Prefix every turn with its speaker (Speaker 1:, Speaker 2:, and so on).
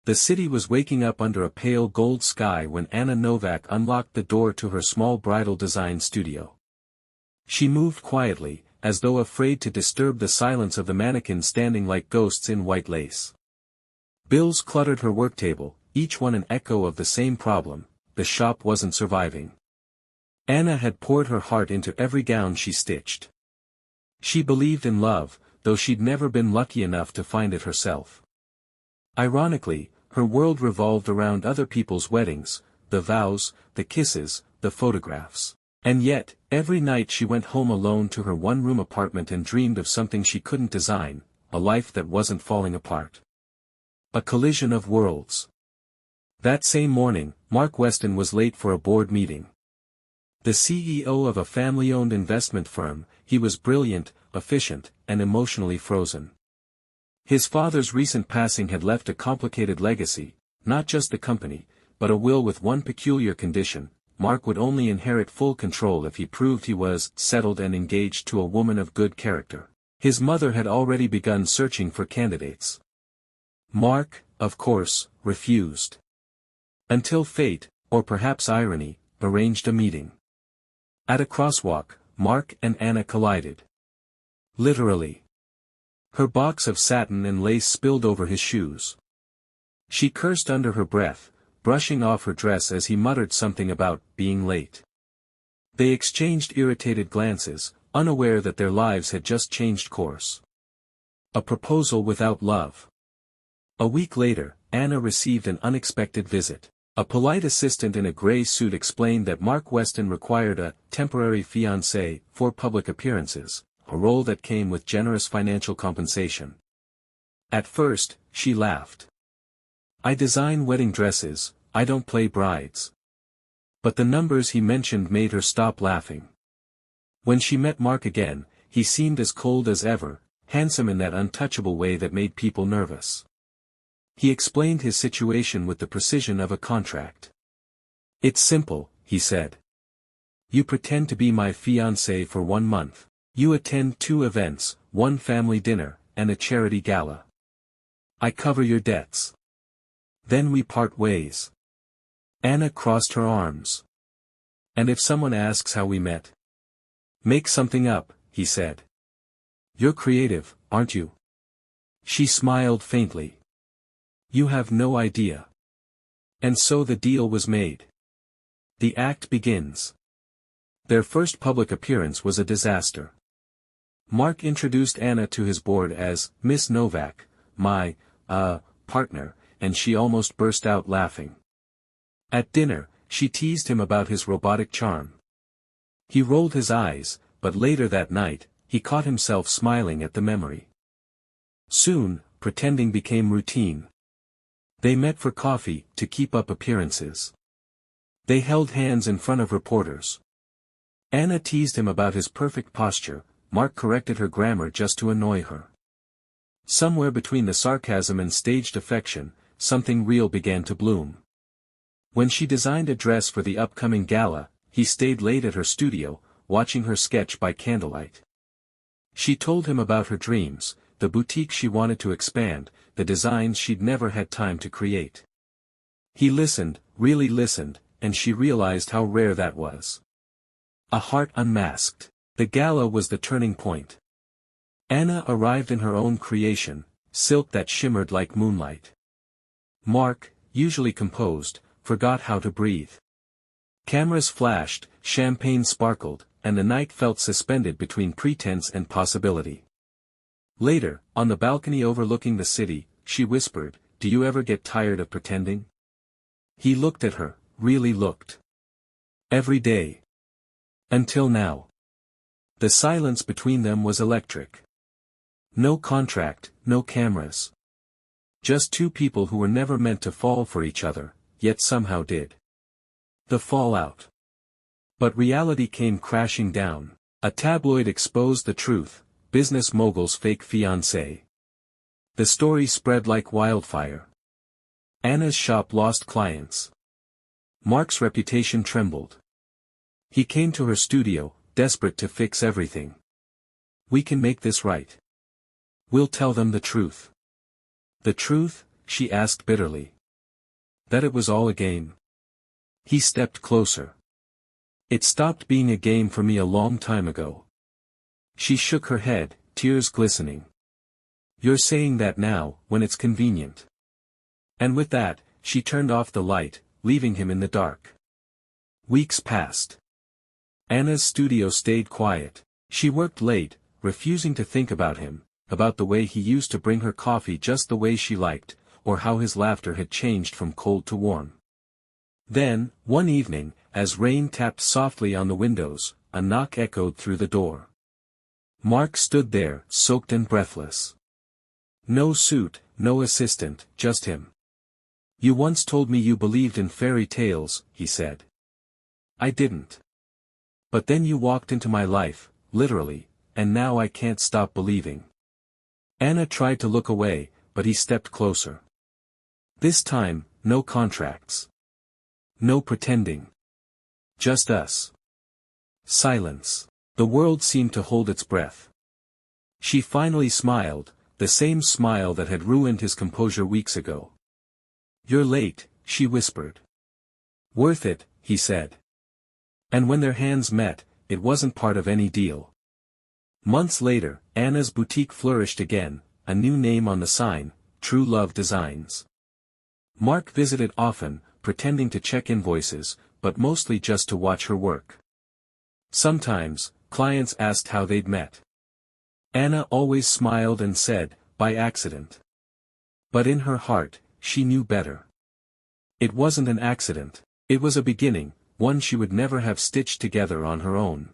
Speaker 1: The city was waking up under a pale gold sky when Anna Novak unlocked the door to her small bridal design studio. She moved quietly, as though afraid to disturb the silence of the mannequins standing like ghosts in white lace. Bills cluttered her work table, each one an echo of the same problem: the shop wasn't surviving. Anna had poured her heart into every gown she stitched. She believed in love, though she'd never been lucky enough to find it herself. Ironically, her world revolved around other people's weddings, the vows, the kisses, the photographs. And yet, every night she went home alone to her one-room apartment and dreamed of something she couldn't design, a life that wasn't falling apart. A collision of worlds. That same morning, Mark Weston was late for a board meeting. The CEO of a family-owned investment firm, he was brilliant, efficient, and emotionally frozen. His father's recent passing had left a complicated legacy, not just the company, but a will with one peculiar condition: Mark would only inherit full control if he proved he was settled and engaged to a woman of good character. His mother had already begun searching for candidates. Mark, of course, refused. Until fate, or perhaps irony, arranged a meeting. At a crosswalk, Mark and Anna collided. Literally. Her box of satin and lace spilled over his shoes. She cursed under her breath, brushing off her dress as he muttered something about being late. They exchanged irritated glances, unaware that their lives had just changed course. A proposal without love. A week later, Anna received an unexpected visit. A polite assistant in a gray suit explained that Mark Weston required a temporary fiancée for public appearances, a role that came with generous financial compensation. At first, she laughed. "I design wedding dresses, I don't play brides." But the numbers he mentioned made her stop laughing. When she met Mark again, he seemed as cold as ever, handsome in that untouchable way that made people nervous. He explained his situation with the precision of a contract. "It's simple," he said. "You pretend to be my fiancée for 1 month. You attend 2 events, 1 family dinner, and a charity gala. I cover your debts. Then we part ways." Anna crossed her arms. "And if someone asks how we met?" "Make something up," he said. "You're creative, aren't you?" She smiled faintly. "You have no idea." And so the deal was made. The act begins. Their first public appearance was a disaster. Mark introduced Anna to his board as Miss Novak, my partner, and she almost burst out laughing. At dinner, she teased him about his robotic charm. He rolled his eyes, but later that night, he caught himself smiling at the memory. Soon, pretending became routine. They met for coffee, to keep up appearances. They held hands in front of reporters. Anna teased him about his perfect posture, Mark corrected her grammar just to annoy her. Somewhere between the sarcasm and staged affection, something real began to bloom. When she designed a dress for the upcoming gala, he stayed late at her studio, watching her sketch by candlelight. She told him about her dreams, the boutique she wanted to expand, the designs she'd never had time to create. He listened, really listened, and she realized how rare that was. A heart unmasked. The gala was the turning point. Anna arrived in her own creation, silk that shimmered like moonlight. Mark, usually composed, forgot how to breathe. Cameras flashed, champagne sparkled, and the night felt suspended between pretense and possibility. Later, on the balcony overlooking the city, she whispered, "Do you ever get tired of pretending?" He looked at her, really looked. "Every day. Until now." The silence between them was electric. No contract, no cameras. Just 2 people who were never meant to fall for each other, yet somehow did. The fallout. But reality came crashing down. A tabloid exposed the truth: business mogul's fake fiancé. The story spread like wildfire. Anna's shop lost clients. Mark's reputation trembled. He came to her studio, desperate to fix everything. "We can make this right. We'll tell them the truth." The truth, she asked bitterly. That it was all a game? He stepped closer. It stopped being a game for me a long time ago. She shook her head, tears glistening. You're saying that now, when it's convenient. And with that, she turned off the light, leaving him in the dark. Weeks passed. Anna's studio stayed quiet. She worked late, refusing to think about him, about the way he used to bring her coffee just the way she liked, or how his laughter had changed from cold to warm. Then, one evening, as rain tapped softly on the windows, a knock echoed through the door. Mark stood there, soaked and breathless. No suit, no assistant, just him. You once told me you believed in fairy tales, he said. I didn't. But then you walked into my life, literally, and now I can't stop believing. Anna tried to look away, but he stepped closer. This time, no contracts. No pretending. Just us. Silence. The world seemed to hold its breath. She finally smiled, the same smile that had ruined his composure weeks ago. You're late, she whispered. Worth it, he said. And when their hands met, it wasn't part of any deal. Months later, Anna's boutique flourished again, a new name on the sign, True Love Designs. Mark visited often, pretending to check invoices, but mostly just to watch her work. Sometimes, clients asked how they'd met. Anna always smiled and said, by accident. But in her heart, she knew better. It wasn't an accident. It was a beginning, one she would never have stitched together on her own.